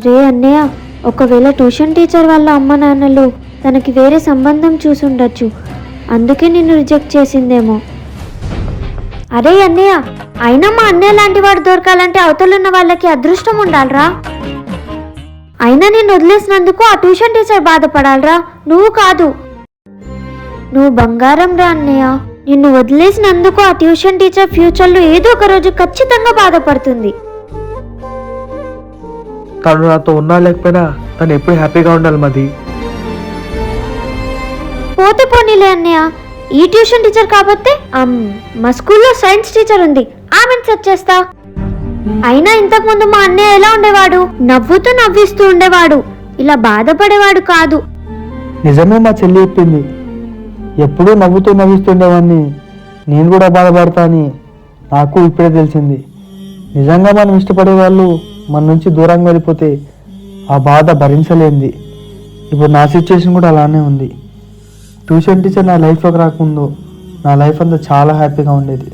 రే అన్నయ్య, ఒకవేళ tuition teacher వాళ్ళ అమ్మ నాన్నలు తనకి వేరే సంబంధం చూసుండొచ్చు, అందుకే నిన్ను రిజెక్ట్ చేసిందేమో. అరే అన్నయ్య, అయినా మా అన్నయ్య లాంటి వాడు దొరకాలంటే అవతలున్న వాళ్ళకి అదృష్టం ఉండాలిరా. అయినా నిన్ను వదిలేసినందుకు ఆ ట్యూషన్ టీచర్ బాధపడాలిరా, నువ్వు కాదు. నువ్వు బంగారం రా అన్నయ్య. నిన్ను వదిలేసినందుకు ఆ ట్యూషన్ టీచర్ ఫ్యూచర్లో ఏదో ఒక రోజు ఖచ్చితంగా బాధపడుతుంది. తను నాతో ఉన్నా లేకపోయినా తను ఎప్పుడు హ్యాపీగా ఉండాలి మది. పోతే పోనీలే అన్నయ్య, ఈ ట్యూషన్ టీచర్ కాకపోతే మా స్కూల్లో సైన్స్ టీచర్ ఉంది, ఆమెను సెట్ చేస్తా. అయినా ఇంతకు ముందు మా అన్నయ్య ఎలా ఉండేవాడు? నవ్వుతూ నవ్విస్తూ ఉండేవాడు, ఇలా బాధపడేవాడు కాదు. నిజమే మా చెల్లి చెప్పింది. ఎప్పుడూ నవ్వుతూ నవ్విస్తుండేవాడిని, నేను కూడా బాధపడతా అని నాకు ఇప్పుడే తెలిసింది. నిజంగా మనం ఇష్టపడే వాళ్ళు మన నుంచి దూరంగా వెళ్ళిపోతే ఆ బాధ భరించలేంది. ఇప్పుడు నా సిచ్యువేషన్ కూడా అలానే ఉంది. ట్యూషన్ టీచర్ నా లైఫ్లోకి రాకముందు నా లైఫ్ అంతా చాలా హ్యాపీగా ఉండేది.